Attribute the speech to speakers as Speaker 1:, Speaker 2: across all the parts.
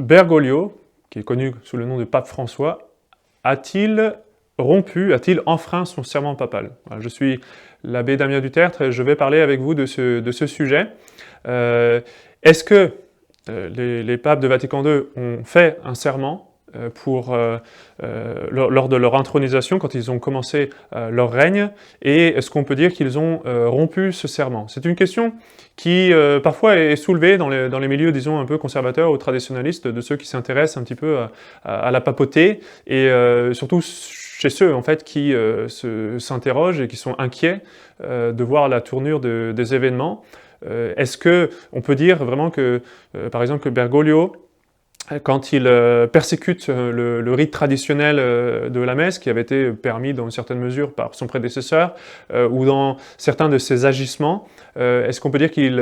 Speaker 1: Bergoglio, qui est connu sous le nom de pape François, a-t-il enfreint son serment papal? Voilà, je suis l'abbé Damien Dutertre et je vais parler avec vous de ce sujet. Est-ce que les papes de Vatican II ont fait un serment lors de leur intronisation, quand ils ont commencé leur règne, et est-ce qu'on peut dire qu'ils ont rompu ce serment? C'est une question qui parfois est soulevée dans les milieux, disons, un peu conservateurs ou traditionnalistes, de ceux qui s'intéressent un petit peu à la papauté, et surtout chez ceux, en fait, qui s'interrogent et qui sont inquiets de voir la tournure des événements. Est-ce qu'on peut dire vraiment que, par exemple, que Bergoglio, quand il persécute le rite traditionnel de la messe, qui avait été permis dans une certaine mesure par son prédécesseur, ou dans certains de ses agissements, est-ce qu'on peut dire qu'il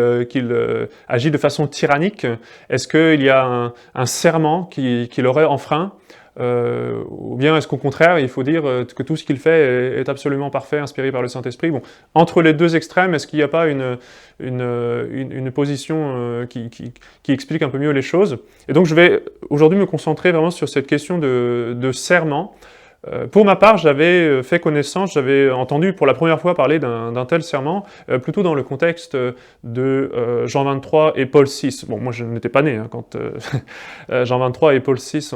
Speaker 1: agit de façon tyrannique? Est-ce qu'il y a un serment qu'il aurait enfreint? Ou bien est-ce qu'au contraire, il faut dire que tout ce qu'il fait est absolument parfait, inspiré par le Saint-Esprit? Bon, entre les deux extrêmes, est-ce qu'il n'y a pas une position qui explique un peu mieux les choses? Et donc je vais aujourd'hui me concentrer vraiment sur cette question de serment. Pour ma part, j'avais fait connaissance, j'avais entendu pour la première fois parler d'un tel serment, plutôt dans le contexte de Jean XXIII et Paul VI. Bon, moi je n'étais pas né quand Jean XXIII et Paul VI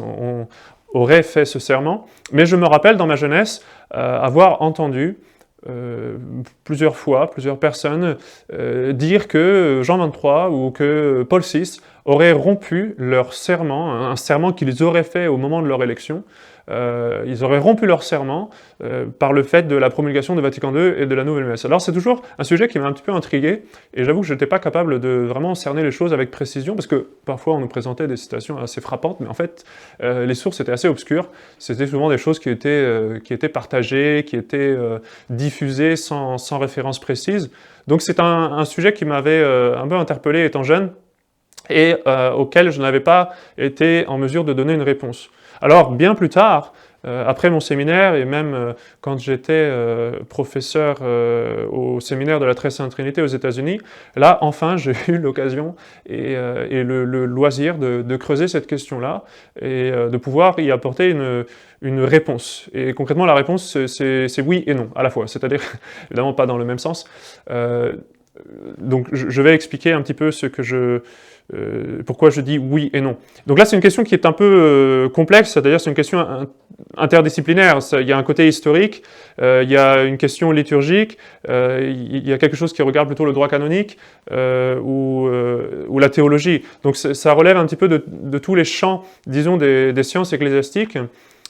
Speaker 1: auraient fait ce serment, mais je me rappelle dans ma jeunesse avoir entendu plusieurs fois, plusieurs personnes dire que Jean XXIII ou que Paul VI auraient rompu leur serment, un serment qu'ils auraient fait au moment de leur élection. Ils auraient rompu leur serment par le fait de la promulgation de Vatican II et de la nouvelle messe. Alors c'est toujours un sujet qui m'a un petit peu intrigué, et j'avoue que je n'étais pas capable de vraiment cerner les choses avec précision, parce que parfois on nous présentait des citations assez frappantes, mais en fait les sources étaient assez obscures. C'était souvent des choses qui étaient partagées, qui étaient diffusées sans référence précise. Donc c'est un sujet qui m'avait un peu interpellé étant jeune, et auquel je n'avais pas été en mesure de donner une réponse. Alors, bien plus tard, après mon séminaire, et même quand j'étais professeur au séminaire de la Très Sainte Trinité aux États-Unis, là, enfin, j'ai eu l'occasion et le loisir de creuser cette question-là et de pouvoir y apporter une réponse. Et concrètement, la réponse, c'est oui et non, à la fois. C'est-à-dire, évidemment, pas dans le même sens. Donc, je vais expliquer un petit peu pourquoi je dis oui et non. Donc là, c'est une question qui est un peu complexe, c'est-à-dire c'est une question interdisciplinaire. Il y a un côté historique, il y a une question liturgique, il y a quelque chose qui regarde plutôt le droit canonique ou la théologie. Donc ça relève un petit peu de tous les champs, disons, des sciences ecclésiastiques.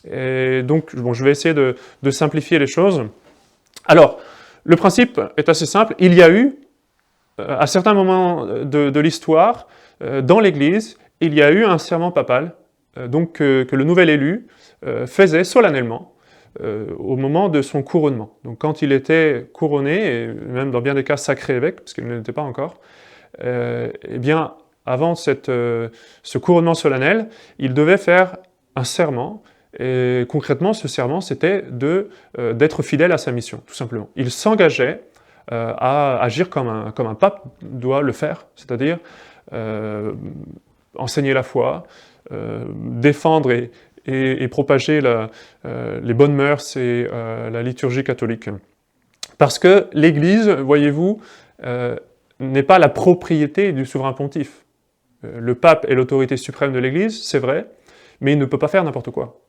Speaker 1: Et donc, bon, je vais essayer de simplifier les choses. Alors, le principe est assez simple. Il y a eu, à certains moments de l'histoire, dans l'Église, il y a eu un serment papal, donc que le nouvel élu faisait solennellement au moment de son couronnement. Donc quand il était couronné, et même dans bien des cas sacré évêque, parce qu'il ne l'était pas encore, eh bien, avant ce couronnement solennel, il devait faire un serment, et concrètement, ce serment, c'était d'être fidèle à sa mission, tout simplement. Il s'engageait à agir comme un pape doit le faire, c'est-à-dire enseigner la foi, défendre et propager les bonnes mœurs et la liturgie catholique. Parce que l'Église, voyez-vous, n'est pas la propriété du souverain pontife. Le pape est l'autorité suprême de l'Église, c'est vrai, mais il ne peut pas faire n'importe quoi.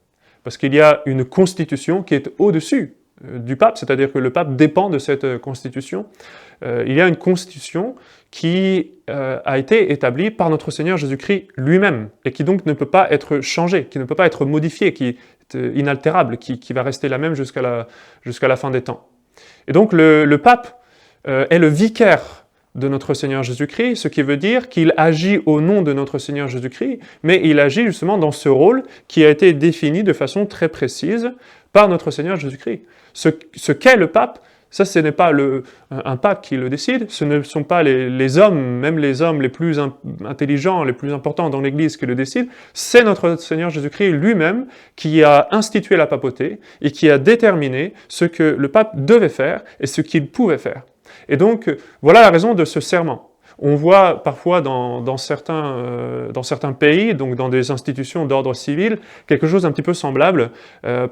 Speaker 1: Parce qu'il y a une constitution qui est au-dessus du pape, c'est-à-dire que le pape dépend de cette constitution. Il y a une constitution qui a été établie par notre Seigneur Jésus-Christ lui-même, et qui donc ne peut pas être changée, qui ne peut pas être modifiée, qui est inaltérable, qui va rester la même jusqu'à la fin des temps. Et donc le pape est le vicaire de notre Seigneur Jésus-Christ, ce qui veut dire qu'il agit au nom de notre Seigneur Jésus-Christ, mais il agit justement dans ce rôle qui a été défini de façon très précise par notre Seigneur Jésus-Christ. Ce qu'est le pape, ça ce n'est pas un pape qui le décide, ce ne sont pas les hommes, même les hommes les plus intelligents, les plus importants dans l'Église qui le décident, c'est notre Seigneur Jésus-Christ lui-même qui a institué la papauté et qui a déterminé ce que le pape devait faire et ce qu'il pouvait faire. Et donc, voilà la raison de ce serment. On voit parfois dans certains pays, donc dans des institutions d'ordre civil, quelque chose d'un petit peu semblable,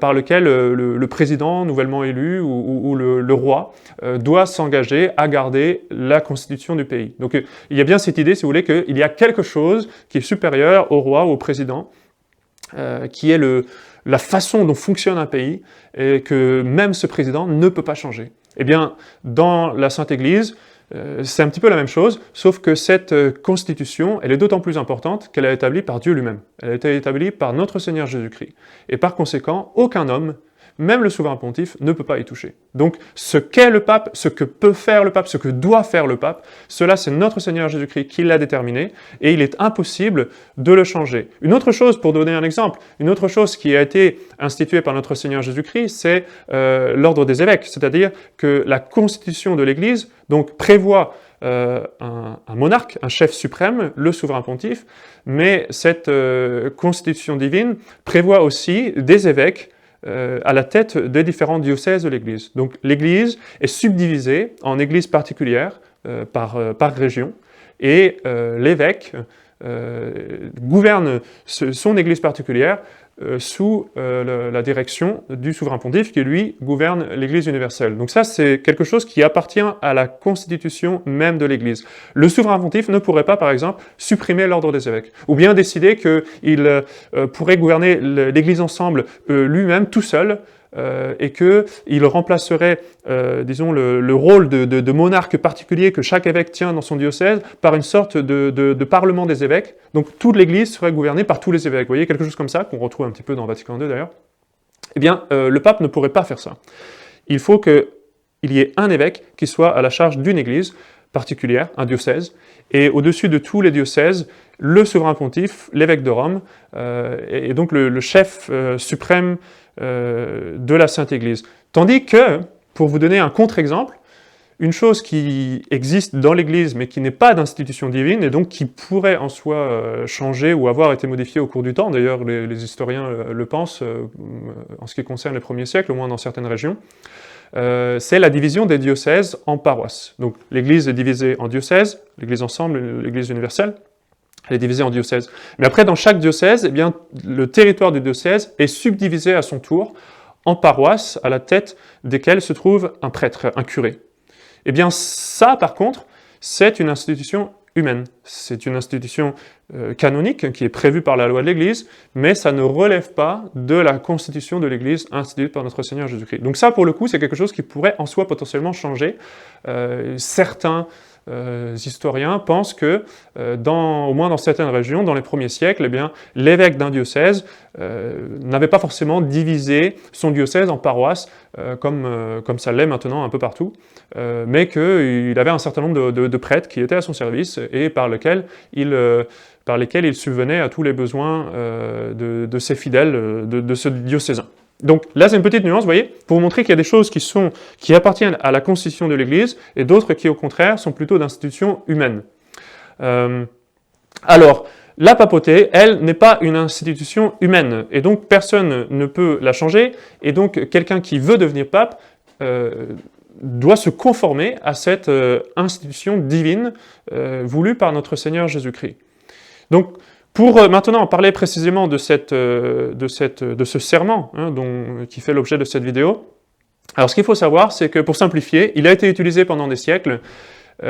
Speaker 1: par lequel le président nouvellement élu ou le roi doit s'engager à garder la constitution du pays. Donc il y a bien cette idée, si vous voulez, qu'il y a quelque chose qui est supérieur au roi ou au président, qui est la façon dont fonctionne un pays, et que même ce président ne peut pas changer. Eh bien, dans la Sainte Église, c'est un petit peu la même chose, sauf que cette constitution, elle est d'autant plus importante qu'elle est établie par Dieu lui-même. Elle a été établie par notre Seigneur Jésus-Christ. Et par conséquent, aucun homme, même le souverain pontife, ne peut pas y toucher. Donc, ce qu'est le pape, ce que peut faire le pape, ce que doit faire le pape, cela c'est notre Seigneur Jésus-Christ qui l'a déterminé, et il est impossible de le changer. Une autre chose, pour donner un exemple, une autre chose qui a été instituée par notre Seigneur Jésus-Christ, c'est l'ordre des évêques, c'est-à-dire que la constitution de l'Église donc prévoit un monarque, un chef suprême, le souverain pontife, mais cette constitution divine prévoit aussi des évêques à la tête des différents diocèses de l'Église. Donc l'Église est subdivisée en églises particulières par région, et l'évêque gouverne son église particulière sous la direction du souverain pontife qui, lui, gouverne l'Église universelle. Donc ça, c'est quelque chose qui appartient à la constitution même de l'Église. Le souverain pontife ne pourrait pas, par exemple, supprimer l'ordre des évêques, ou bien décider qu'il pourrait gouverner l'Église ensemble lui-même, tout seul, et qu'il remplacerait, disons, le rôle de monarque particulier que chaque évêque tient dans son diocèse par une sorte de parlement des évêques. Donc toute l'Église serait gouvernée par tous les évêques. Vous voyez, quelque chose comme ça, qu'on retrouve un petit peu dans Vatican II d'ailleurs. Eh bien, le pape ne pourrait pas faire ça. Il faut qu'il y ait un évêque qui soit à la charge d'une Église particulière, un diocèse, et au-dessus de tous les diocèses, le souverain pontife, l'évêque de Rome, et donc le chef suprême de la Sainte Église. Tandis que, pour vous donner un contre-exemple, une chose qui existe dans l'Église mais qui n'est pas d'institution divine et donc qui pourrait en soi changer ou avoir été modifiée au cours du temps, d'ailleurs les historiens le pensent en ce qui concerne les premiers siècles, au moins dans certaines régions, c'est la division des diocèses en paroisses. Donc l'Église est divisée en diocèses, l'Église ensemble, l'Église universelle, elle est divisée en diocèses. Mais après, dans chaque diocèse, eh bien, le territoire du diocèse est subdivisé à son tour en paroisses, à la tête desquelles se trouve un prêtre, un curé. Eh bien, ça, par contre, c'est une institution humaine. C'est une institution canonique qui est prévue par la loi de l'Église, mais ça ne relève pas de la constitution de l'Église instituée par notre Seigneur Jésus-Christ. Donc ça, pour le coup, c'est quelque chose qui pourrait en soi potentiellement changer. Certains historiens pensent que, au moins dans certaines régions, dans les premiers siècles, eh bien, l'évêque d'un diocèse n'avait pas forcément divisé son diocèse en paroisses, comme ça l'est maintenant un peu partout, mais qu'il avait un certain nombre de prêtres qui étaient à son service et par lesquels il subvenait à tous les besoins de ses fidèles, de ce diocésain. Donc là, c'est une petite nuance, vous voyez, pour vous montrer qu'il y a des choses qui appartiennent à la constitution de l'Église et d'autres qui, au contraire, sont plutôt d'institutions humaines. Alors, la papauté, elle, n'est pas une institution humaine, et donc personne ne peut la changer, et donc quelqu'un qui veut devenir pape doit se conformer à cette institution divine voulue par notre Seigneur Jésus-Christ. Donc, pour maintenant parler précisément de ce serment qui fait l'objet de cette vidéo, alors ce qu'il faut savoir, c'est que pour simplifier, il a été utilisé pendant des siècles au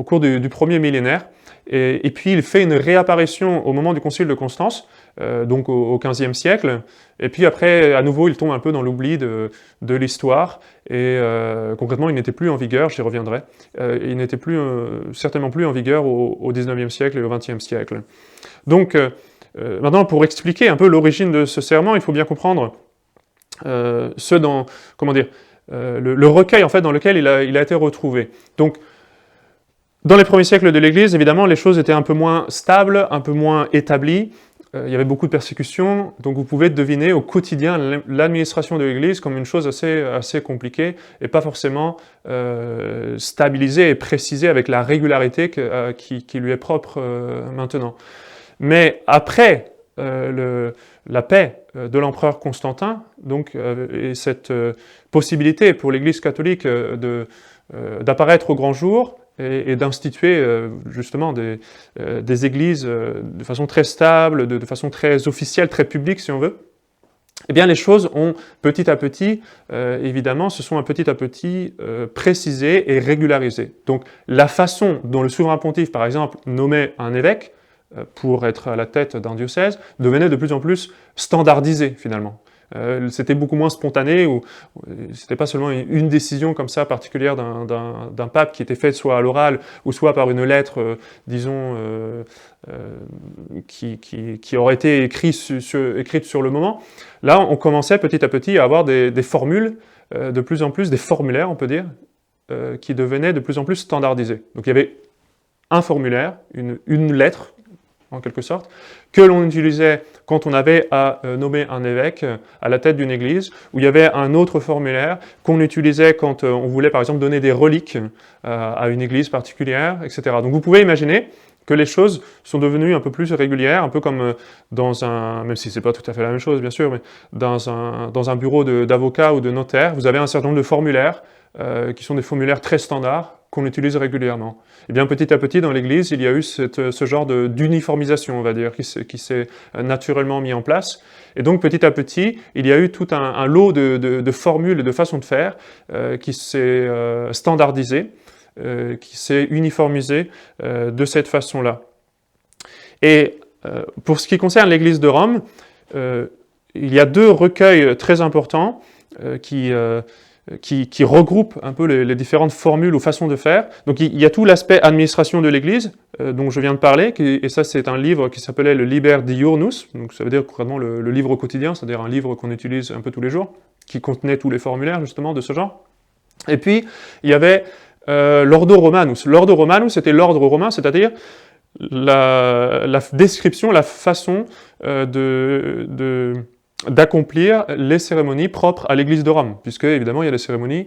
Speaker 1: cours du premier millénaire, et puis il fait une réapparition au moment du concile de Constance, donc au XVe siècle, et puis après, à nouveau, il tombe un peu dans l'oubli de l'histoire, et concrètement, il n'était plus en vigueur, j'y reviendrai, il n'était certainement plus en vigueur au XIXe siècle et au XXe siècle. Donc, maintenant, pour expliquer un peu l'origine de ce serment, il faut bien comprendre le recueil en fait, dans lequel il a été retrouvé. Donc, dans les premiers siècles de l'Église, évidemment, les choses étaient un peu moins stables, un peu moins établies. Il y avait beaucoup de persécutions, donc vous pouvez deviner au quotidien l'administration de l'Église comme une chose assez compliquée et pas forcément stabilisée et précisée avec la régularité qui lui est propre maintenant. Mais après la paix de l'empereur Constantin, donc, et cette possibilité pour l'Église catholique d'apparaître au grand jour, et d'instituer justement des églises de façon très stable, de façon très officielle, très publique si on veut, eh bien les choses ont petit à petit, évidemment, se sont petit à petit précisées et régularisées. Donc la façon dont le souverain pontife, par exemple, nommait un évêque pour être à la tête d'un diocèse, devenait de plus en plus standardisée finalement. C'était beaucoup moins spontané, ou c'était pas seulement une décision comme ça particulière d'un pape qui était faite soit à l'oral ou soit par une lettre, disons, qui aurait été écrite sur le moment. Là, on commençait petit à petit à avoir des formules, de plus en plus, des formulaires, on peut dire, qui devenaient de plus en plus standardisés. Donc il y avait un formulaire, une lettre, en quelque sorte, que l'on utilisait quand on avait à nommer un évêque à la tête d'une église, où il y avait un autre formulaire qu'on utilisait quand on voulait par exemple donner des reliques à une église particulière, etc. Donc vous pouvez imaginer que les choses sont devenues un peu plus régulières, un peu comme dans un, même si c'est pas tout à fait la même chose bien sûr, mais dans un bureau d'avocat ou de notaire, vous avez un certain nombre de formulaires qui sont des formulaires très standards qu'on utilise régulièrement. Et bien petit à petit dans l'Église, il y a eu ce genre d'uniformisation, on va dire, qui s'est naturellement mis en place. Et donc petit à petit, il y a eu tout un lot de formules et de façons de faire qui s'est standardisé, qui s'est uniformisé de cette façon-là. Et pour ce qui concerne l'Église de Rome, il y a deux recueils très importants qui regroupe un peu les différentes formules ou façons de faire. Donc il y a tout l'aspect administration de l'Église, dont je viens de parler, et ça c'est un livre qui s'appelait le Liber Diurnus, donc ça veut dire concrètement le livre quotidien, c'est-à-dire un livre qu'on utilise un peu tous les jours, qui contenait tous les formulaires justement de ce genre. Et puis il y avait l'Ordo Romanus. L'Ordo Romanus c'était l'ordre romain, c'est-à-dire la description, la façon d'accomplir les cérémonies propres à l'Église de Rome, puisque évidemment il y a des cérémonies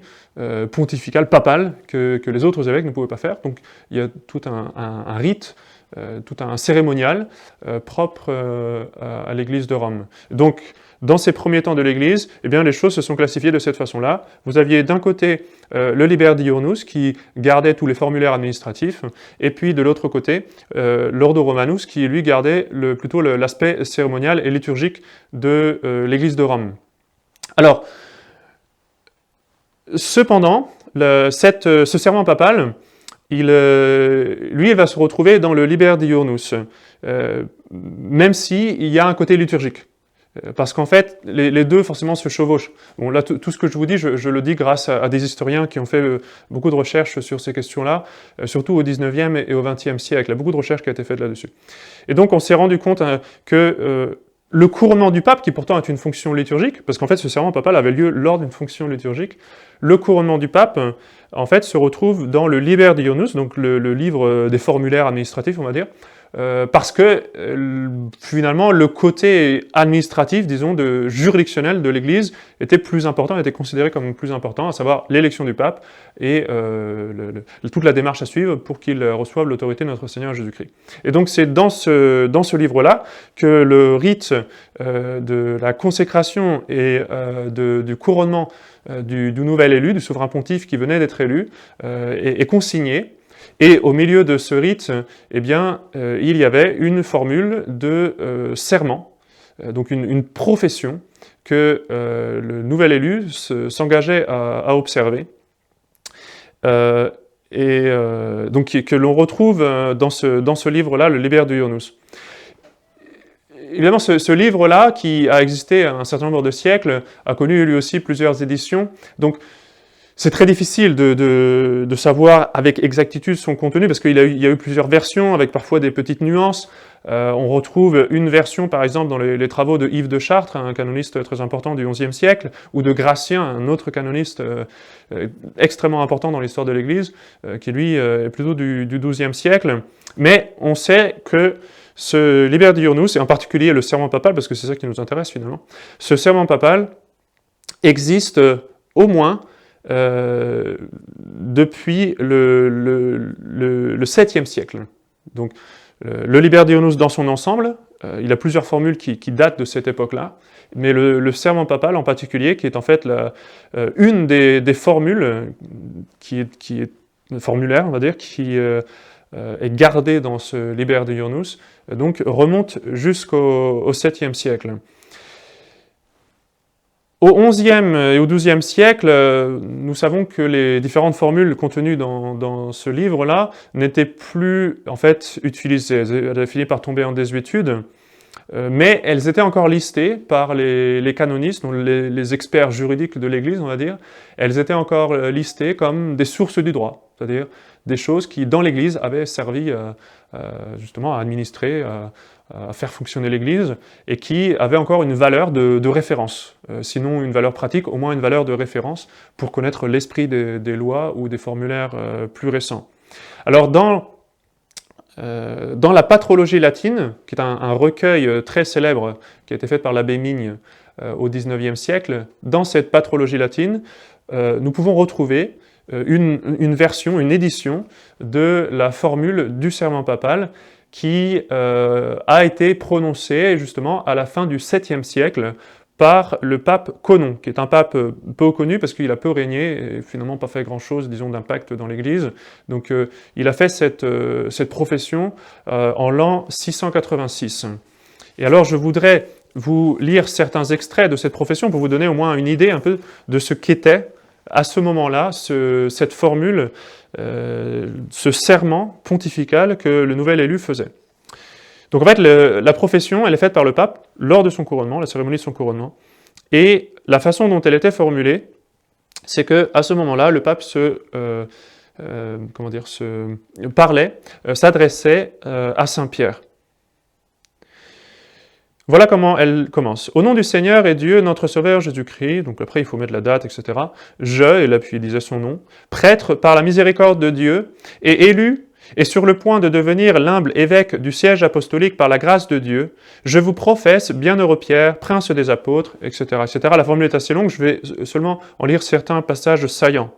Speaker 1: pontificales, papales, que les autres évêques ne pouvaient pas faire, donc il y a tout un rite, tout un cérémonial propre à l'Église de Rome. Donc dans ces premiers temps de l'Église, eh bien, les choses se sont classifiées de cette façon-là. Vous aviez d'un côté le Liber Diurnus qui gardait tous les formulaires administratifs, et puis de l'autre côté, l'Ordo Romanus qui lui gardait plutôt l'aspect cérémonial et liturgique de l'Église de Rome. Alors, cependant, ce serment papal, il va se retrouver dans le Liber Diurnus, même s'il y a un côté liturgique. Parce qu'en fait, les deux forcément se chevauchent. Bon, là, tout ce que je vous dis, je le dis grâce à des historiens qui ont fait beaucoup de recherches sur ces questions-là, surtout au 19e et au 20e siècle. Il y a beaucoup de recherches qui ont été faites là-dessus. Et donc, on s'est rendu compte que le couronnement du pape, qui pourtant est une fonction liturgique, parce qu'en fait, ce serment papal avait lieu lors d'une fonction liturgique, le couronnement du pape, en fait, se retrouve dans le Liber Diurnus, donc le livre des formulaires administratifs, on va dire, parce que finalement le côté administratif, disons, juridictionnel de l'Église était plus important, était considéré comme plus important, à savoir l'élection du pape et toute la démarche à suivre pour qu'il reçoive l'autorité de notre Seigneur Jésus-Christ. Et donc c'est dans ce livre-là que le rite de la consécration et du couronnement du nouvel élu, du souverain pontife qui venait d'être élu, est consigné. Et au milieu de ce rite, eh bien, il y avait une formule de serment, donc une profession que le nouvel élu s'engageait à observer, donc que l'on retrouve dans ce livre-là, le Liber Diurnus. Évidemment, ce livre-là, qui a existé un certain nombre de siècles, a connu lui aussi plusieurs éditions, donc c'est très difficile de savoir avec exactitude son contenu, parce qu'il y a eu plusieurs versions, avec parfois des petites nuances. On retrouve une version, par exemple, dans les travaux de Yves de Chartres, un canoniste très important du XIe siècle, ou de Gratien, un autre canoniste extrêmement important dans l'histoire de l'Église, qui lui est plutôt du XIIe siècle. Mais on sait que ce Liber Diurnus, et en particulier le serment papal, parce que c'est ça qui nous intéresse finalement, ce serment papal existe au moins depuis le 7e siècle. Donc, le Liber Diurnus dans son ensemble, il a plusieurs formules qui datent de cette époque-là, mais le serment papal en particulier, qui est en fait une des formules qui est formulaire, on va dire, qui est gardé dans ce Liber Diurnus, donc remonte jusqu'au 7e siècle. Au XIe et au XIIe siècle, nous savons que les différentes formules contenues dans ce livre-là n'étaient plus en fait utilisées. Elles avaient fini par tomber en désuétude, mais elles étaient encore listées par les canonistes, donc les experts juridiques de l'Église, on va dire. Elles étaient encore listées comme des sources du droit, c'est-à-dire des choses qui, dans l'Église, avaient servi justement à administrer, à faire fonctionner l'Église, et qui avaient encore une valeur de référence, sinon une valeur pratique, au moins une valeur de référence pour connaître l'esprit des lois ou des formulaires plus récents. Alors dans la patrologie latine, qui est un recueil très célèbre qui a été fait par l'abbé Migne au XIXe siècle, dans cette patrologie latine, nous pouvons retrouver une version, une édition de la formule du serment papal qui a été prononcée justement à la fin du 7e siècle par le pape Conon, qui est un pape peu connu parce qu'il a peu régné et finalement pas fait grand-chose, disons, d'impact dans l'Église. Donc il a fait cette profession en l'an 686. Et alors je voudrais vous lire certains extraits de cette profession pour vous donner au moins une idée un peu de ce qu'était à ce moment-là cette formule, ce serment pontifical que le nouvel élu faisait. Donc en fait, la profession, elle est faite par le pape lors de son couronnement, la cérémonie de son couronnement, et la façon dont elle était formulée, c'est qu'à ce moment-là, le pape s'adressait à Saint-Pierre. Voilà comment elle commence. Au nom du Seigneur et Dieu, notre Sauveur Jésus-Christ, donc après il faut mettre la date, etc. Je, et là puis il disait son nom, prêtre par la miséricorde de Dieu, et élu, et sur le point de devenir l'humble évêque du siège apostolique par la grâce de Dieu, je vous professe, bienheureux Pierre, prince des apôtres, etc., etc. La formule est assez longue, je vais seulement en lire certains passages saillants.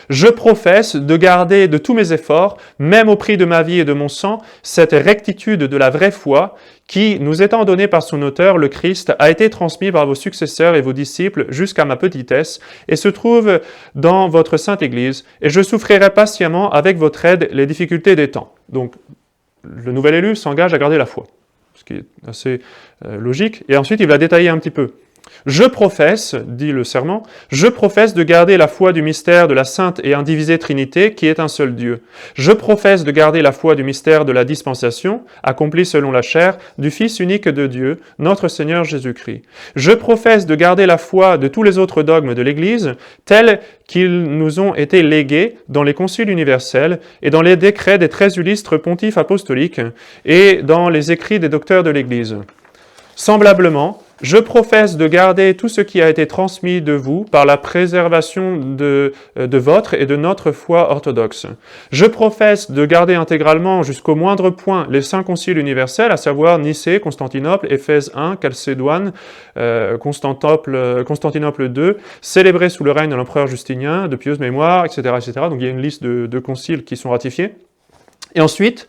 Speaker 1: Je professe de garder de tous mes efforts, même au prix de ma vie et de mon sang, cette rectitude de la vraie foi qui, nous étant donnée par son auteur, le Christ, a été transmise par vos successeurs et vos disciples jusqu'à ma petitesse et se trouve dans votre sainte Église, et je souffrirai patiemment avec votre aide les difficultés des temps. Donc, le nouvel élu s'engage à garder la foi, ce qui est assez logique, et ensuite il va détailler un petit peu. Je professe, dit le serment, je professe de garder la foi du mystère de la sainte et indivisée Trinité qui est un seul Dieu. Je professe de garder la foi du mystère de la dispensation, accomplie selon la chair, du Fils unique de Dieu, notre Seigneur Jésus-Christ. Je professe de garder la foi de tous les autres dogmes de l'Église, tels qu'ils nous ont été légués dans les conciles universels et dans les décrets des 13 illustres pontifes apostoliques et dans les écrits des docteurs de l'Église. Semblablement, je professe de garder tout ce qui a été transmis de vous par la préservation de votre et de notre foi orthodoxe. Je professe de garder intégralement jusqu'au moindre point les 5 conciles universels, à savoir Nicée, Constantinople, Éphèse I, Chalcédoine, Constantinople II, célébrés sous le règne de l'empereur Justinien, de pieuse mémoire, etc., etc. Donc il y a une liste de conciles qui sont ratifiés. Et ensuite,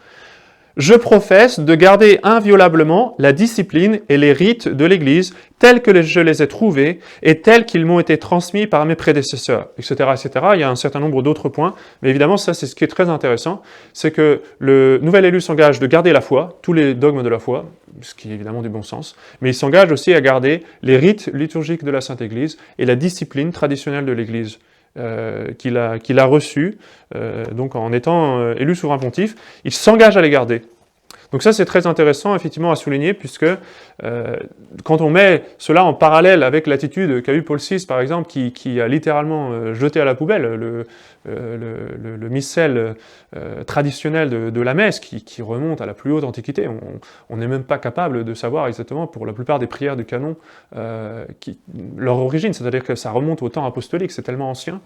Speaker 1: je professe de garder inviolablement la discipline et les rites de l'Église tels que je les ai trouvés et tels qu'ils m'ont été transmis par mes prédécesseurs, etc., etc. Il y a un certain nombre d'autres points, mais évidemment, ça, c'est ce qui est très intéressant, c'est que le nouvel élu s'engage de garder la foi, tous les dogmes de la foi, ce qui est évidemment du bon sens, mais il s'engage aussi à garder les rites liturgiques de la Sainte Église et la discipline traditionnelle de l'Église. Qu'il a reçu, donc en étant élu souverain pontife, il s'engage à les garder. Donc ça c'est très intéressant effectivement à souligner puisque quand on met cela en parallèle avec l'attitude qu'a eu Paul VI par exemple qui a littéralement jeté à la poubelle le missel traditionnel de la messe qui remonte à la plus haute antiquité, on n'est même pas capable de savoir exactement pour la plupart des prières du canon leur origine, c'est-à-dire que ça remonte au temps apostolique, c'est tellement ancien.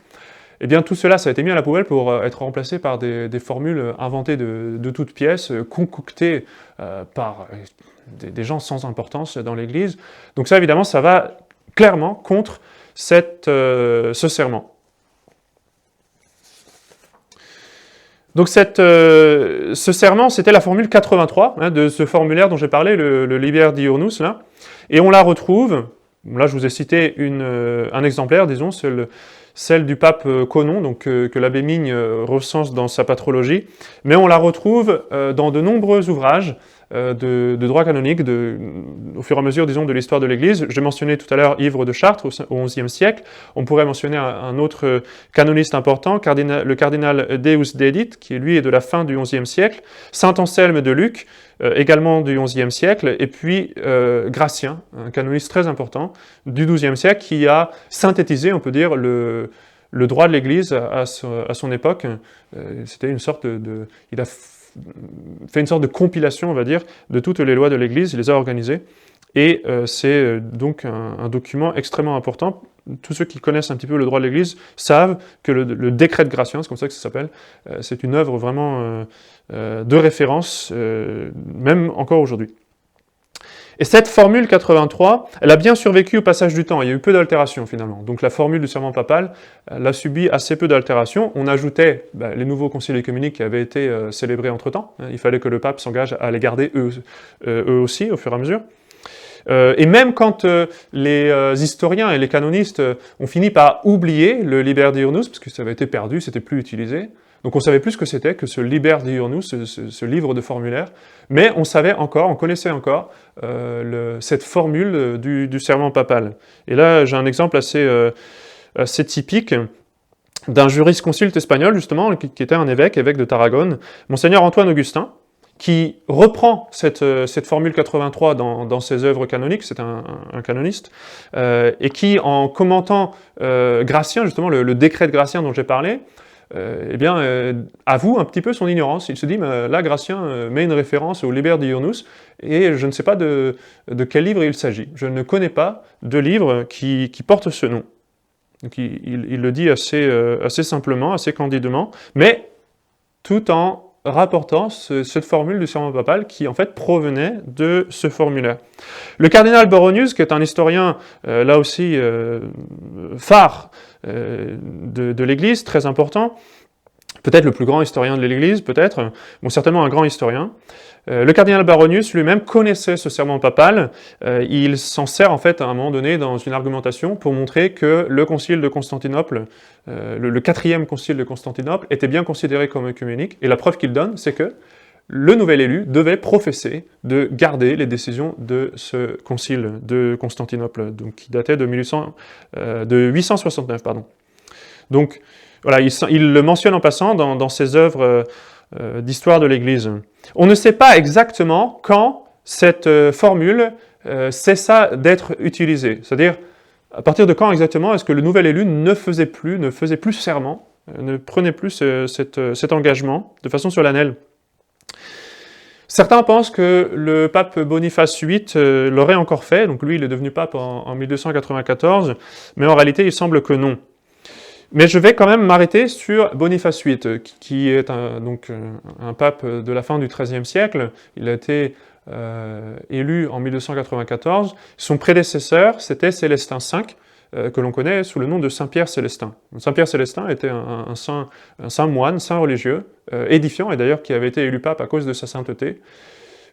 Speaker 1: Eh bien, tout cela, ça a été mis à la poubelle pour être remplacé par des formules inventées de toutes pièces, concoctées par des gens sans importance dans l'Église. Donc ça, évidemment, ça va clairement contre ce serment. Donc ce serment, c'était la formule 83 de ce formulaire dont j'ai parlé, le Liber Diurnus, là, et on la retrouve Là, je vous ai cité un exemplaire, disons, celle du pape Conon, donc, que l'abbé Migne recense dans sa patrologie, mais on la retrouve dans de nombreux ouvrages de droit canonique, au fur et à mesure, disons, de l'histoire de l'Église. J'ai mentionné tout à l'heure Ivre de Chartres au XIe siècle. On pourrait mentionner un autre canoniste important, le cardinal Deus Dedit, qui lui est de la fin du XIe siècle, Saint Anselme de Luc, également du XIe siècle, et puis Gratien, un canoniste très important du XIIe siècle, qui a synthétisé, on peut dire, le droit de l'Église à son époque. C'était une sorte il a fait une sorte de compilation, on va dire, de toutes les lois de l'Église, il les a organisées, et c'est donc un document extrêmement important. Tous ceux qui connaissent un petit peu le droit de l'Église savent que le décret de Gratien, c'est comme ça que ça s'appelle, c'est une œuvre vraiment de référence, même encore aujourd'hui. Et cette formule 83, elle a bien survécu au passage du temps, il y a eu peu d'altérations finalement. Donc la formule du serment papal, elle a subi assez peu d'altérations. On ajoutait les nouveaux conciles œcuméniques qui avaient été célébrés entre-temps. Il fallait que le pape s'engage à les garder eux aussi, au fur et à mesure. Et même quand les historiens et les canonistes ont fini par oublier le Liber Diurnus, parce que ça avait été perdu, c'était plus utilisé, donc on savait plus ce que c'était que ce Liber Diurnus, ce livre de formulaire, mais on savait encore, on connaissait encore cette formule du serment papal. Et là, j'ai un exemple assez typique d'un jurisconsulte espagnol, justement, qui était un évêque de Tarragone, Monseigneur Antoine Augustin, qui reprend cette formule 83 dans ses œuvres canoniques, c'est un canoniste, et qui, en commentant Gratien, justement, le décret de Gratien dont j'ai parlé, avoue un petit peu son ignorance. Il se dit, là, Gratien met une référence au Liber Diurnus, et je ne sais pas de quel livre il s'agit. Je ne connais pas de livre qui porte ce nom. Donc il le dit assez simplement, assez candidement, mais tout en rapportant cette formule du serment papal qui, en fait, provenait de ce formulaire. Le cardinal Baronius, qui est un historien, là aussi, phare de l'Église, très important, peut-être le plus grand historien de l'Église, peut-être, bon, certainement un grand historien. Le cardinal Baronius lui-même connaissait ce serment papal, il s'en sert en fait à un moment donné dans une argumentation pour montrer que le concile de Constantinople, le quatrième concile de Constantinople, était bien considéré comme œcuménique, et la preuve qu'il donne, c'est que le nouvel élu devait professer de garder les décisions de ce concile de Constantinople, donc qui datait de 869, pardon. Donc, voilà, il le mentionne en passant dans ses œuvres d'histoire de l'Église. On ne sait pas exactement quand cette formule cessa d'être utilisée. C'est-à-dire, à partir de quand exactement est-ce que le nouvel élu ne faisait plus serment, ne prenait plus cet engagement de façon solennelle. Certains pensent que le pape Boniface VIII l'aurait encore fait, donc lui il est devenu pape en 1294, mais en réalité il semble que non. Mais je vais quand même m'arrêter sur Boniface VIII, qui est un pape de la fin du XIIIe siècle. Il a été élu en 1294. Son prédécesseur, c'était Célestin V, que l'on connaît sous le nom de Saint-Pierre Célestin. Saint-Pierre Célestin était un saint moine, saint religieux, édifiant, et d'ailleurs qui avait été élu pape à cause de sa sainteté,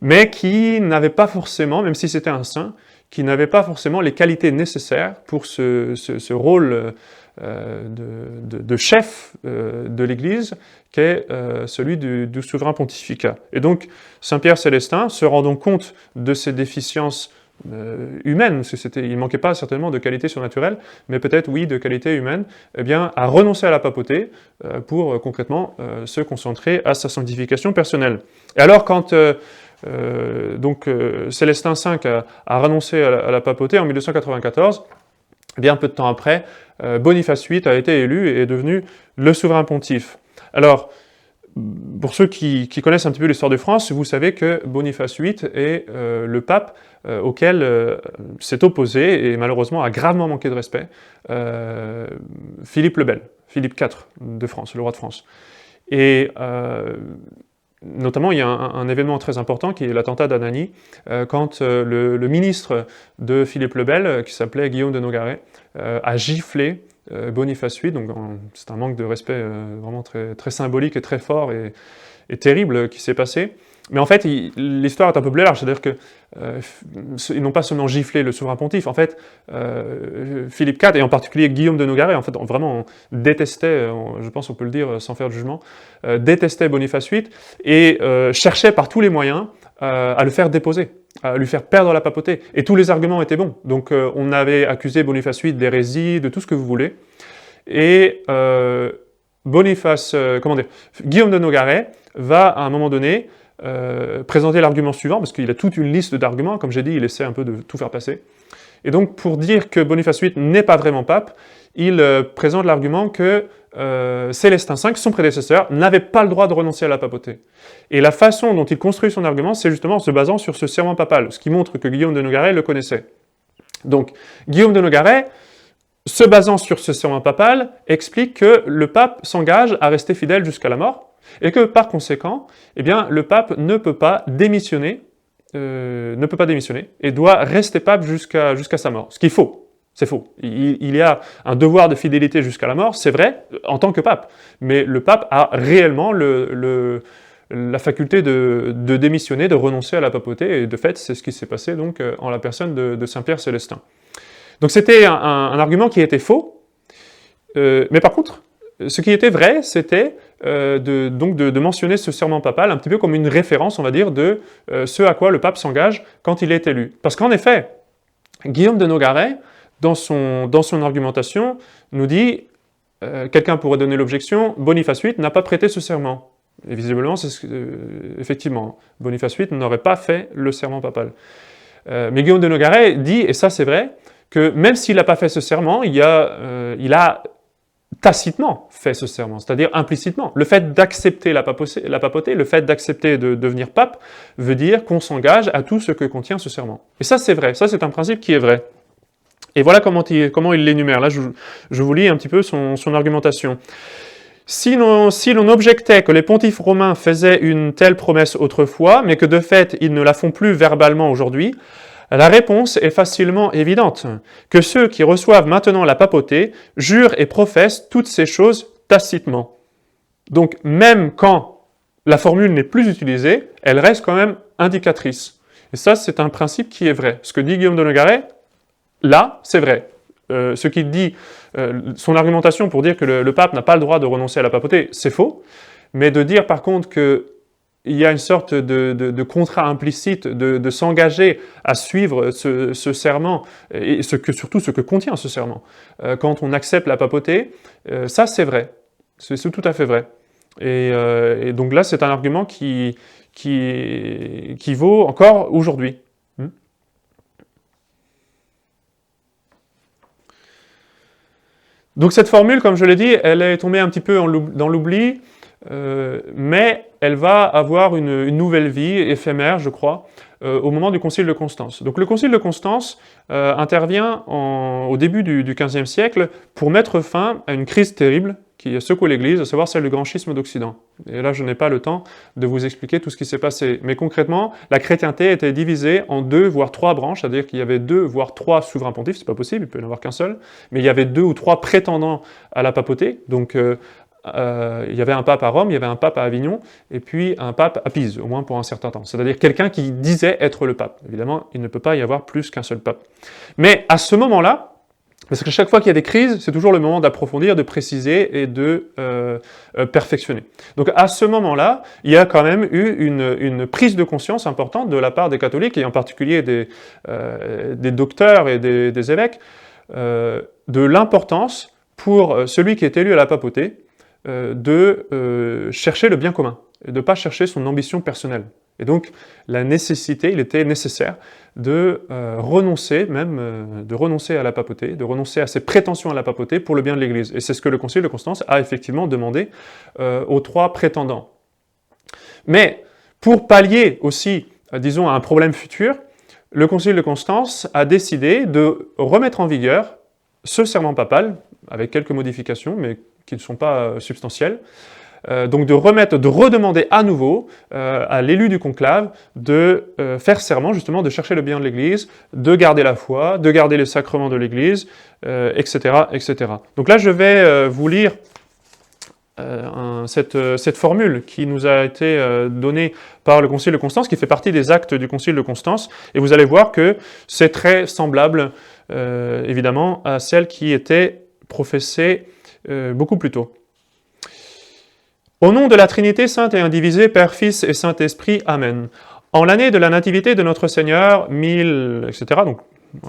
Speaker 1: mais qui n'avait pas forcément, même si c'était un saint, qui n'avait pas forcément les qualités nécessaires pour ce rôle de chef de l'Église, qui est celui du souverain pontificat. Et donc, Saint-Pierre Célestin, se rendant compte de ses déficiences humaines, parce qu'il ne manquait pas certainement de qualités surnaturelles, mais peut-être, oui, de qualités humaines, eh bien, a renoncé à la papauté pour, concrètement, se concentrer à sa sanctification personnelle. Et alors, quand Célestin V a renoncé à la papauté en 1294, bien peu de temps après, Boniface VIII a été élu et est devenu le souverain pontife. Alors, pour ceux qui connaissent un petit peu l'histoire de France, vous savez que Boniface VIII est le pape auquel s'est opposé, et malheureusement a gravement manqué de respect, Philippe le Bel, Philippe IV de France, le roi de France. Et notamment, il y a un événement très important qui est l'attentat d'Anagni, quand le ministre de Philippe le Bel, qui s'appelait Guillaume de Nogaret, a giflé Boniface VIII, donc c'est un manque de respect vraiment très, très symbolique et très fort et terrible qui s'est passé. Mais en fait, l'histoire est un peu plus large, c'est-à-dire que ils n'ont pas seulement giflé le souverain pontife, en fait, Philippe IV, et en particulier Guillaume de Nogaret, en fait, vraiment détestait, je pense on peut le dire sans faire de jugement, détestait Boniface VIII, et cherchait par tous les moyens à le faire déposer, à lui faire perdre la papauté. Et tous les arguments étaient bons. Donc on avait accusé Boniface VIII d'hérésie, de tout ce que vous voulez, et Guillaume de Nogaret va, à un moment donné, présenter l'argument suivant, parce qu'il a toute une liste d'arguments, comme j'ai dit, il essaie un peu de tout faire passer. Et donc, pour dire que Boniface VIII n'est pas vraiment pape, il présente l'argument que Célestin V, son prédécesseur, n'avait pas le droit de renoncer à la papauté. Et la façon dont il construit son argument, c'est justement en se basant sur ce serment papal, ce qui montre que Guillaume de Nogaret le connaissait. Donc, Guillaume de Nogaret, se basant sur ce serment papal, explique que le pape s'engage à rester fidèle jusqu'à la mort, et que par conséquent, eh bien, le pape ne peut pas démissionner, et doit rester pape jusqu'à sa mort. Ce qu'il faut, c'est faux. Il y a un devoir de fidélité jusqu'à la mort, c'est vrai, en tant que pape, mais le pape a réellement la faculté de démissionner, de renoncer à la papauté, et de fait, c'est ce qui s'est passé donc en la personne de Saint-Pierre Célestin. Donc c'était un argument qui était faux, mais par contre, ce qui était vrai, c'était de mentionner ce serment papal un petit peu comme une référence, on va dire, de ce à quoi le pape s'engage quand il est élu. Parce qu'en effet, Guillaume de Nogaret, dans son argumentation, nous dit, quelqu'un pourrait donner l'objection, Boniface VIII n'a pas prêté ce serment. Et visiblement, effectivement, Boniface VIII n'aurait pas fait le serment papal. Mais Guillaume de Nogaret dit, et ça c'est vrai, que même s'il n'a pas fait ce serment, il a tacitement fait ce serment, c'est-à-dire implicitement. Le fait d'accepter la papauté, le fait d'accepter de devenir pape, veut dire qu'on s'engage à tout ce que contient ce serment. Et ça c'est vrai, ça c'est un principe qui est vrai. Et voilà comment il l'énumère. Là, je vous lis un petit peu son argumentation. Si l'on objectait que les pontifes romains faisaient une telle promesse autrefois, mais que de fait ils ne la font plus verbalement aujourd'hui, la réponse est facilement évidente, que ceux qui reçoivent maintenant la papauté jurent et professent toutes ces choses tacitement. Donc même quand la formule n'est plus utilisée, elle reste quand même indicatrice. Et ça, c'est un principe qui est vrai. Ce que dit Guillaume de Nogaret, là, c'est vrai. Ce qu'il dit, son argumentation pour dire que le pape n'a pas le droit de renoncer à la papauté, c'est faux. Mais de dire par contre que il y a une sorte de contrat implicite, de s'engager à suivre ce serment, et surtout ce que contient ce serment. Quand on accepte la papauté, ça c'est vrai, c'est tout à fait vrai. Et donc là c'est un argument qui vaut encore aujourd'hui. Donc cette formule, comme je l'ai dit, elle est tombée un petit peu dans l'oubli, mais elle va avoir une nouvelle vie éphémère, je crois, au moment du Concile de Constance. Donc le Concile de Constance intervient au début du XVe siècle pour mettre fin à une crise terrible qui secoue l'Église, à savoir celle du grand schisme d'Occident. Et là, je n'ai pas le temps de vous expliquer tout ce qui s'est passé. Mais concrètement, la chrétienté était divisée en 2, voire 3 branches, c'est-à-dire qu'il y avait 2, voire 3 souverains pontifes, c'est pas possible, il peut n'y en avoir qu'un seul, mais il y avait 2 ou 3 prétendants à la papauté, donc il y avait un pape à Rome, il y avait un pape à Avignon, et puis un pape à Pise, au moins pour un certain temps. C'est-à-dire quelqu'un qui disait être le pape. Évidemment, il ne peut pas y avoir plus qu'un seul pape. Mais à ce moment-là, parce que chaque fois qu'il y a des crises, c'est toujours le moment d'approfondir, de préciser et de perfectionner. Donc à ce moment-là, il y a quand même eu une prise de conscience importante de la part des catholiques, et en particulier des docteurs et des évêques, de l'importance pour celui qui est élu à la papauté de chercher le bien commun, et de ne pas chercher son ambition personnelle. Et donc, il était nécessaire de renoncer à la papauté, de renoncer à ses prétentions à la papauté pour le bien de l'Église. Et c'est ce que le Concile de Constance a effectivement demandé aux 3 prétendants. Mais, pour pallier aussi, disons, à un problème futur, le Concile de Constance a décidé de remettre en vigueur ce serment papal, avec quelques modifications, mais qui ne sont pas substantielles, donc de redemander à nouveau à l'élu du conclave de faire serment, justement, de chercher le bien de l'Église, de garder la foi, de garder les sacrements de l'Église, etc., etc. Donc là, je vais vous lire cette formule qui nous a été donnée par le Concile de Constance, qui fait partie des actes du Concile de Constance, et vous allez voir que c'est très semblable, évidemment, à celle qui était professée beaucoup plus tôt. Au nom de la Trinité sainte et indivisée, Père, Fils et Saint-Esprit, Amen. En l'année de la nativité de notre Seigneur, 1000, etc., donc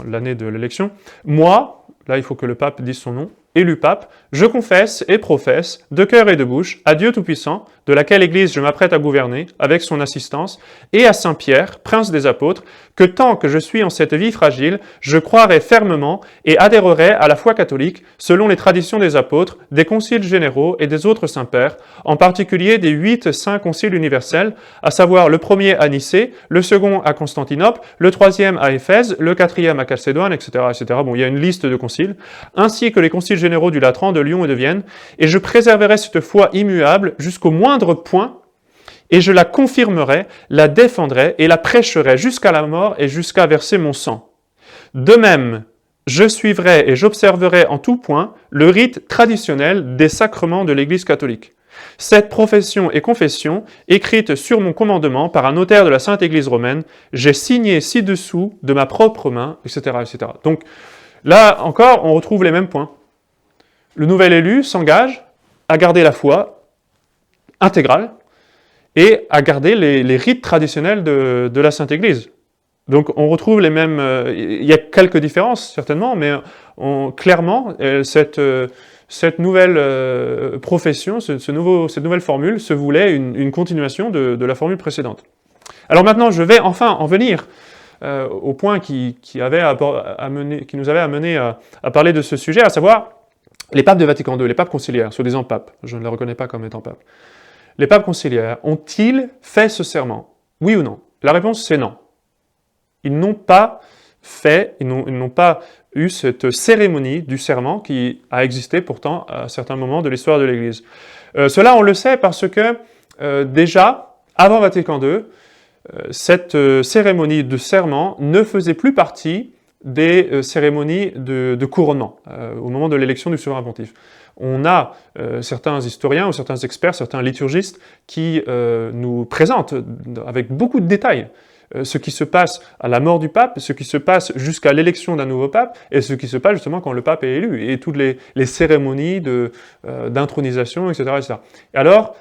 Speaker 1: l'année de l'élection, moi, là il faut que le pape dise son nom, élu pape, je confesse et professe, de cœur et de bouche, à Dieu Tout-Puissant, de laquelle Église je m'apprête à gouverner, avec son assistance, et à Saint-Pierre, prince des apôtres, que tant que je suis en cette vie fragile, je croirai fermement et adhérerai à la foi catholique, selon les traditions des apôtres, des conciles généraux et des autres saints-pères, en particulier des 8 saints conciles universels, à savoir le premier à Nicée, le second à Constantinople, le troisième à Éphèse, le quatrième à Chalcédoine, etc., etc. Bon, il y a une liste de conciles, ainsi que les conciles généraux du Latran, de Lyon et de Vienne, et je préserverai cette foi immuable jusqu'au moindre point, et je la confirmerai, la défendrai et la prêcherai jusqu'à la mort et jusqu'à verser mon sang. De même, je suivrai et j'observerai en tout point le rite traditionnel des sacrements de l'Église catholique. Cette profession et confession, écrite sur mon commandement par un notaire de la Sainte Église romaine, j'ai signé ci-dessous de ma propre main, etc., etc. Donc, là encore, on retrouve les mêmes points. Le nouvel élu s'engage à garder la foi intégrale et à garder les rites traditionnels de la Sainte Église. Donc on retrouve les mêmes... il y a quelques différences, certainement, mais clairement, cette nouvelle profession, cette nouvelle formule se voulait une continuation de la formule précédente. Alors maintenant, je vais enfin en venir au point qui nous avait amené à parler de ce sujet, à savoir les papes de Vatican II, les papes conciliaires, soi-disant papes, je ne les reconnais pas comme étant papes. Les papes conciliaires ont-ils fait ce serment? Oui ou non? La réponse c'est non. Ils n'ont pas fait, ils n'ont pas eu cette cérémonie du serment qui a existé pourtant à certains moments de l'histoire de l'Église. Cela on le sait parce que déjà, avant Vatican II, cette cérémonie de serment ne faisait plus partie des cérémonies de couronnement au moment de l'élection du souverain pontife. On a certains historiens ou certains experts, certains liturgistes qui nous présentent avec beaucoup de détails ce qui se passe à la mort du pape, ce qui se passe jusqu'à l'élection d'un nouveau pape, et ce qui se passe justement quand le pape est élu, et toutes les cérémonies d'intronisation, etc., etc. Et alors,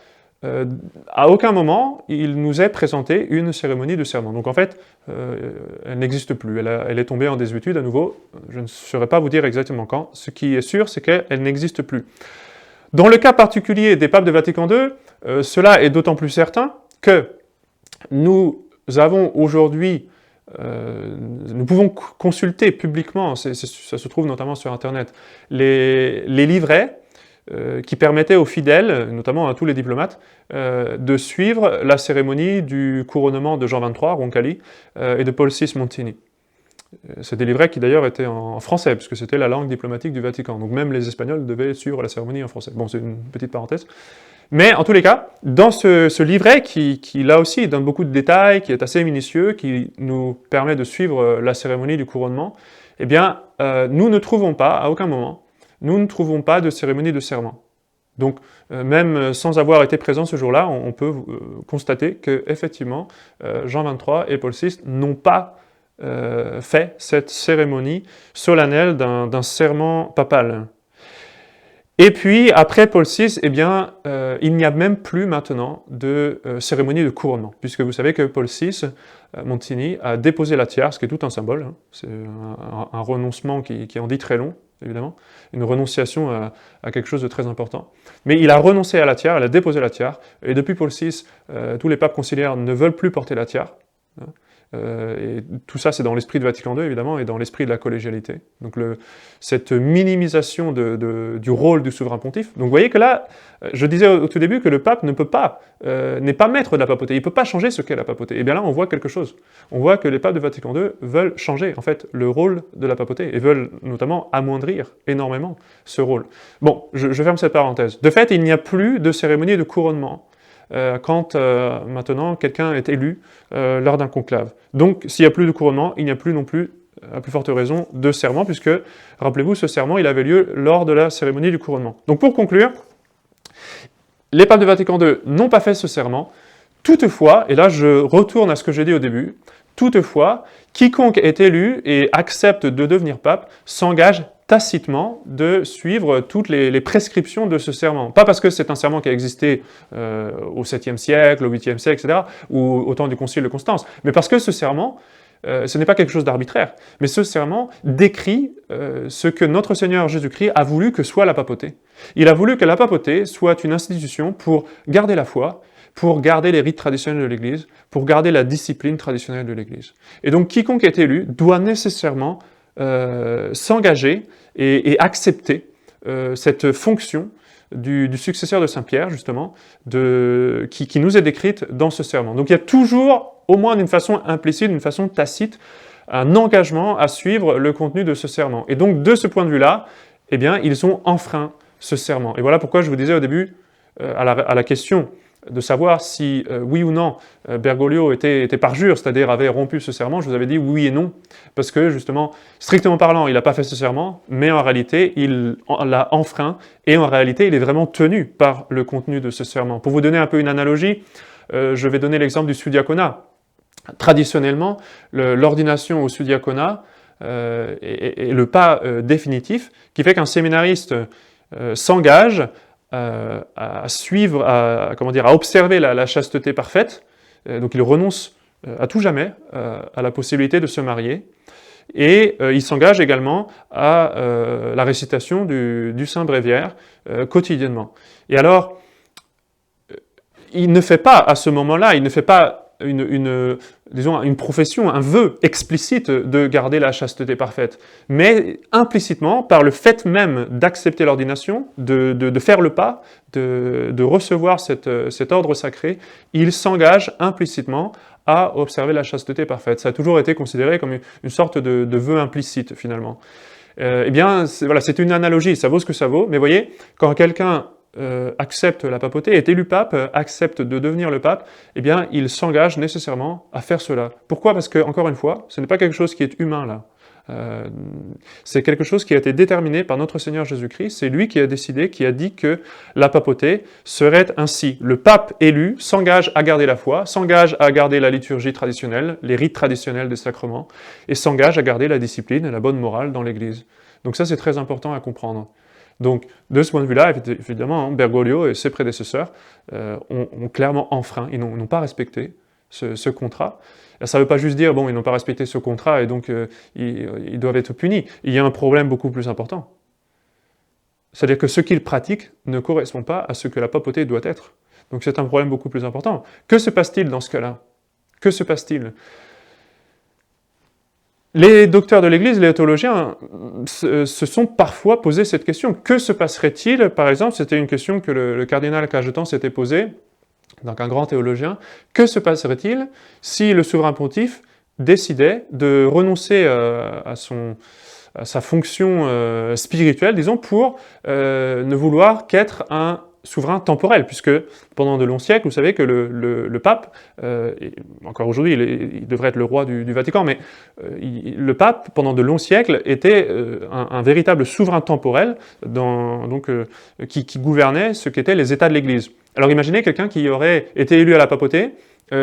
Speaker 1: à aucun moment, il nous est présenté une cérémonie de serment. Donc en fait, elle n'existe plus. Elle est tombée en désuétude à nouveau. Je ne saurais pas vous dire exactement quand. Ce qui est sûr, c'est qu'elle n'existe plus. Dans le cas particulier des papes de Vatican II, cela est d'autant plus certain que nous avons aujourd'hui, nous pouvons consulter publiquement, ça se trouve notamment sur Internet, les livrets qui permettaient aux fidèles, notamment à tous les diplomates, de suivre la cérémonie du couronnement de Jean XXIII, Roncalli, et de Paul VI, Montini. C'est des livrets qui d'ailleurs étaient en français, puisque c'était la langue diplomatique du Vatican. Donc même les Espagnols devaient suivre la cérémonie en français. Bon, c'est une petite parenthèse. Mais en tous les cas, dans ce livret qui là aussi donne beaucoup de détails, qui est assez minutieux, qui nous permet de suivre la cérémonie du couronnement, eh bien, nous ne trouvons pas, à aucun moment, nous ne trouvons pas de cérémonie de serment. Donc, même sans avoir été présent ce jour-là, on peut constater que effectivement, Jean XXIII et Paul VI n'ont pas fait cette cérémonie solennelle d'un serment papal. Et puis, après Paul VI, eh bien, il n'y a même plus maintenant de cérémonie de couronnement, puisque vous savez que Paul VI, Montini, a déposé la tiare, ce qui est tout un symbole, hein. C'est un renoncement qui en dit très long, évidemment, une renonciation à quelque chose de très important. Mais il a renoncé à la tiare, il a déposé la tiare, et depuis Paul VI, tous les papes conciliaires ne veulent plus porter la tiare, hein. Et tout ça, c'est dans l'esprit de Vatican II, évidemment, et dans l'esprit de la collégialité. Donc cette minimisation du rôle du souverain pontife. Donc vous voyez que là, je disais au tout début que le pape n'est pas maître de la papauté, il ne peut pas changer ce qu'est la papauté. Et bien là, on voit quelque chose. On voit que les papes de Vatican II veulent changer, en fait, le rôle de la papauté, et veulent notamment amoindrir énormément ce rôle. Bon, je ferme cette parenthèse. De fait, il n'y a plus de cérémonie de couronnement quand maintenant quelqu'un est élu lors d'un conclave. Donc s'il n'y a plus de couronnement, il n'y a plus non plus, à plus forte raison, de serment, puisque, rappelez-vous, ce serment, il avait lieu lors de la cérémonie du couronnement. Donc pour conclure, les papes de Vatican II n'ont pas fait ce serment. Toutefois, et là je retourne à ce que j'ai dit au début, toutefois, quiconque est élu et accepte de devenir pape s'engage tacitement de suivre toutes les prescriptions de ce serment. Pas parce que c'est un serment qui a existé au 7e siècle, au 8e siècle, etc., ou au temps du concile de Constance, mais parce que ce serment, ce n'est pas quelque chose d'arbitraire, mais ce serment décrit ce que notre Seigneur Jésus-Christ a voulu que soit la papauté. Il a voulu que la papauté soit une institution pour garder la foi, pour garder les rites traditionnels de l'Église, pour garder la discipline traditionnelle de l'Église. Et donc quiconque est élu doit nécessairement s'engager et accepter cette fonction du successeur de Saint-Pierre, justement, qui nous est décrite dans ce serment. Donc il y a toujours, au moins d'une façon implicite, d'une façon tacite, un engagement à suivre le contenu de ce serment. Et donc de ce point de vue-là, eh bien, ils ont enfreint ce serment. Et voilà pourquoi je vous disais au début, à la question de savoir si, oui ou non, Bergoglio était parjure, c'est-à-dire avait rompu ce serment, je vous avais dit oui et non, parce que justement, strictement parlant, il n'a pas fait ce serment, mais en réalité, il l'a enfreint, et en réalité, il est vraiment tenu par le contenu de ce serment. Pour vous donner un peu une analogie, je vais donner l'exemple du sous-diaconat. Traditionnellement, l'ordination au sous-diaconat est le pas définitif, qui fait qu'un séminariste s'engage à suivre, à observer la chasteté parfaite, donc il renonce à tout jamais à la possibilité de se marier, et il s'engage également à la récitation du Saint Bréviaire quotidiennement. Et alors, il ne fait pas à ce moment-là, il ne fait pas une profession, un vœu explicite de garder la chasteté parfaite, mais implicitement, par le fait même d'accepter l'ordination, de faire le pas, de recevoir cet ordre sacré, il s'engage implicitement à observer la chasteté parfaite. Ça a toujours été considéré comme une sorte de vœu implicite, finalement. Eh bien, voilà, c'est une analogie, ça vaut ce que ça vaut, mais vous voyez, quand quelqu'un accepte la papauté, est élu pape, accepte de devenir le pape, eh bien, il s'engage nécessairement à faire cela. Pourquoi? Parce que, encore une fois, ce n'est pas quelque chose qui est humain, là. C'est quelque chose qui a été déterminé par notre Seigneur Jésus-Christ, c'est lui qui a décidé, qui a dit que la papauté serait ainsi. Le pape élu s'engage à garder la foi, s'engage à garder la liturgie traditionnelle, les rites traditionnels des sacrements, et s'engage à garder la discipline et la bonne morale dans l'Église. Donc ça, c'est très important à comprendre. Donc, de ce point de vue-là, évidemment, Bergoglio et ses prédécesseurs ont clairement enfreint, ils n'ont pas respecté ce contrat. Ça ne veut pas juste dire, bon, ils n'ont pas respecté ce contrat et donc ils doivent être punis. Il y a un problème beaucoup plus important. C'est-à-dire que ce qu'ils pratiquent ne correspond pas à ce que la papauté doit être. Donc c'est un problème beaucoup plus important. Que se passe-t-il dans ce cas-là? Que se passe-t-il? Les docteurs de l'Église, les théologiens, se sont parfois posé cette question. Que se passerait-il, par exemple, c'était une question que le cardinal Cajetan s'était posée, donc un grand théologien, que se passerait-il si le souverain pontife décidait de renoncer à sa fonction spirituelle, disons, pour ne vouloir qu'être un souverain temporel, puisque pendant de longs siècles, vous savez que le pape, et encore aujourd'hui il devrait être le roi du Vatican, mais le pape, pendant de longs siècles, était un véritable souverain temporel qui gouvernait ce qu'étaient les États de l'Église. Alors imaginez quelqu'un qui aurait été élu à la papauté,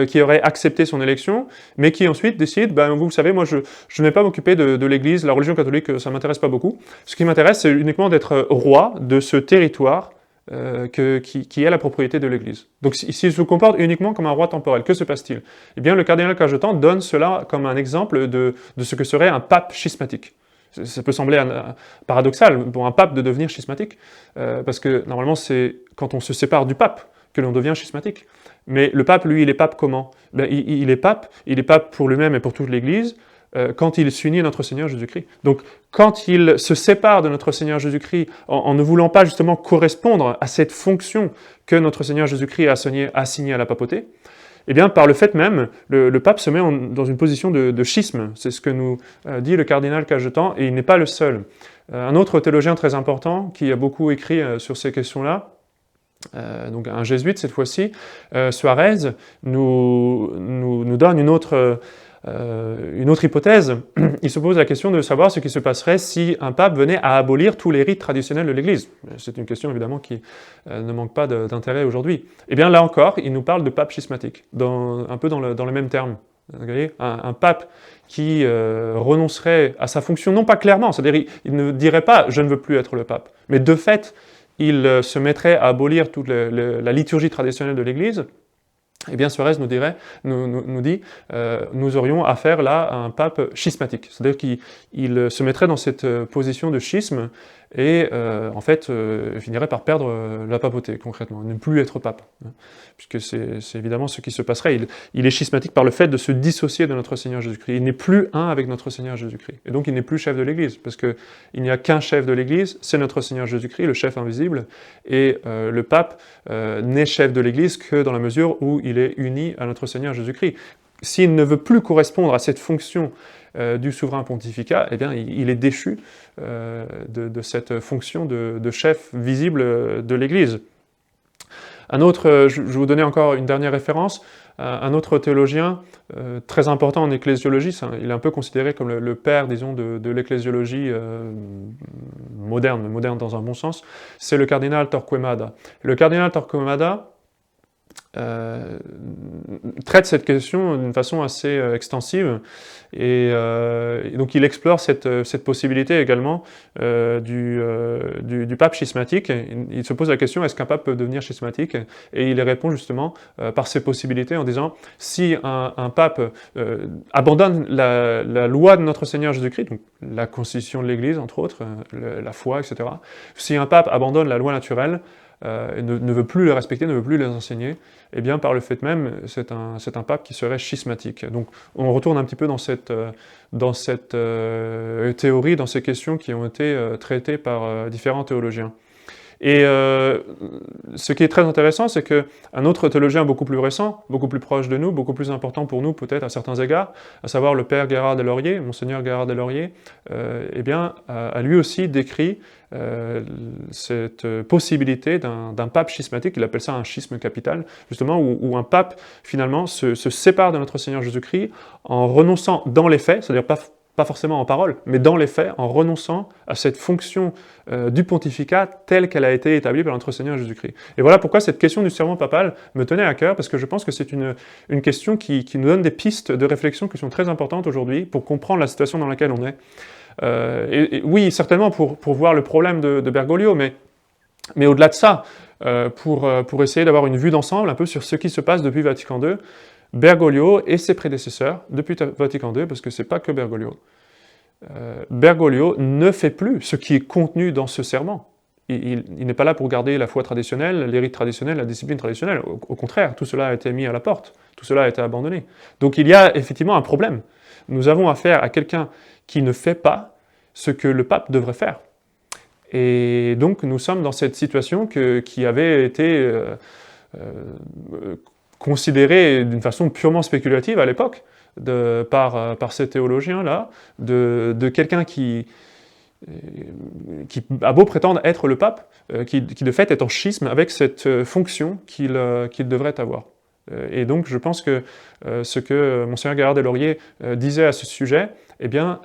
Speaker 1: qui aurait accepté son élection, mais qui ensuite décide, ben, vous savez, moi je ne vais pas m'occuper de l'Église, la religion catholique, ça ne m'intéresse pas beaucoup. Ce qui m'intéresse, c'est uniquement d'être roi de ce territoire qui est la propriété de l'Église. Donc s'il se comporte uniquement comme un roi temporel, que se passe-t-il? Eh bien, le cardinal Cajetan donne cela comme un exemple de ce que serait un pape schismatique. Ça peut sembler paradoxal pour un pape de devenir schismatique, parce que normalement c'est quand on se sépare du pape que l'on devient schismatique. Mais le pape, lui, il est pape comment? Ben, il est pape pour lui-même et pour toute l'Église, quand il s'unit à notre Seigneur Jésus-Christ. Donc, quand il se sépare de notre Seigneur Jésus-Christ, en ne voulant pas justement correspondre à cette fonction que notre Seigneur Jésus-Christ a assignée à la papauté, eh bien, par le fait même, le pape se met dans une position de schisme. C'est ce que nous dit le cardinal Cajetan, et il n'est pas le seul. Un autre théologien très important, qui a beaucoup écrit sur ces questions-là, donc un jésuite cette fois-ci, Suarez, nous donne une autre une autre hypothèse, il se pose la question de savoir ce qui se passerait si un pape venait à abolir tous les rites traditionnels de l'Église. C'est une question évidemment qui ne manque pas d'intérêt aujourd'hui. Et bien là encore, il nous parle de pape schismatique, un peu dans le même terme. Vous voyez, un pape qui renoncerait à sa fonction, non pas clairement, c'est-à-dire il ne dirait pas « je ne veux plus être le pape », mais de fait, il se mettrait à abolir toute la liturgie traditionnelle de l'Église. Eh bien, Suarez nous dit nous aurions affaire là à un pape schismatique. C'est-à-dire qu'il se mettrait dans cette position de schisme et en fait finirait par perdre la papauté concrètement, ne plus être pape. Hein, puisque c'est évidemment ce qui se passerait. Il est schismatique par le fait de se dissocier de notre Seigneur Jésus-Christ. Il n'est plus un avec notre Seigneur Jésus-Christ. Et donc il n'est plus chef de l'Église, parce qu'il n'y a qu'un chef de l'Église, c'est notre Seigneur Jésus-Christ, le chef invisible, et le pape n'est chef de l'Église que dans la mesure où il est uni à notre Seigneur Jésus-Christ. S'il ne veut plus correspondre à cette fonction du souverain pontificat, eh bien, il est déchu de cette fonction de chef visible de l'Église. Je vais vous donner encore une dernière référence. Un autre théologien très important en ecclésiologie, il est un peu considéré comme le père, disons, de l'ecclésiologie moderne dans un bon sens, c'est le cardinal Torquemada. Le cardinal Torquemada traite cette question d'une façon assez extensive et donc il explore cette possibilité également du pape schismatique. Il se pose la question, est-ce qu'un pape peut devenir schismatique? Et il y répond justement par ces possibilités en disant, si un pape abandonne la loi de notre Seigneur Jésus-Christ, donc la constitution de l'Église entre autres, la foi, etc., si un pape abandonne la loi naturelle, ne veut plus les respecter, ne veut plus les enseigner, et bien par le fait même, c'est un pape qui serait schismatique. Donc on retourne un petit peu dans cette théorie, dans ces questions qui ont été traitées par différents théologiens. Et ce qui est très intéressant, c'est qu'un autre théologien beaucoup plus récent, beaucoup plus proche de nous, beaucoup plus important pour nous peut-être à certains égards, à savoir le père Gérard Deslauriers, Monseigneur Gérard Deslauriers, eh bien, a lui aussi décrit cette possibilité d'un pape schismatique, il appelle ça un schisme capital, justement, où un pape, finalement, se sépare de notre Seigneur Jésus-Christ en renonçant dans les faits, c'est-à-dire pas forcément en parole, mais dans les faits, en renonçant à cette fonction du pontificat telle qu'elle a été établie par notre Seigneur Jésus-Christ. Et voilà pourquoi cette question du serment papal me tenait à cœur, parce que je pense que c'est une question qui nous donne des pistes de réflexion qui sont très importantes aujourd'hui pour comprendre la situation dans laquelle on est. Et oui, certainement pour voir le problème de Bergoglio, mais au-delà de ça, pour essayer d'avoir une vue d'ensemble un peu sur ce qui se passe depuis Vatican II, Bergoglio et ses prédécesseurs, depuis Vatican II, parce que c'est pas que Bergoglio, Bergoglio ne fait plus ce qui est contenu dans ce serment. Il n'est pas là pour garder la foi traditionnelle, les rites traditionnels, la discipline traditionnelle. Au contraire, tout cela a été mis à la porte, tout cela a été abandonné. Donc il y a effectivement un problème. Nous avons affaire à quelqu'un qui ne fait pas ce que le pape devrait faire. Et donc nous sommes dans cette situation qui avait été considérée d'une façon purement spéculative à l'époque par ces théologiens-là, de quelqu'un qui a beau prétendre être le pape, qui de fait est en schisme avec cette fonction qu'il devrait avoir. Et donc je pense que ce que Monseigneur Gérard Deslauriers disait à ce sujet, eh bien,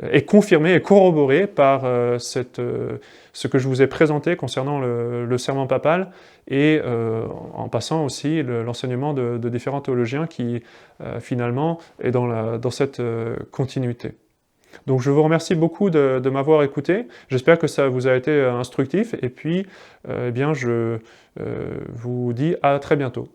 Speaker 1: est confirmé et corroboré par ce que je vous ai présenté concernant le serment papal et en passant aussi l'enseignement de différents théologiens qui finalement est dans cette continuité. Donc je vous remercie beaucoup de m'avoir écouté, j'espère que ça vous a été instructif et puis eh bien, je vous dis à très bientôt.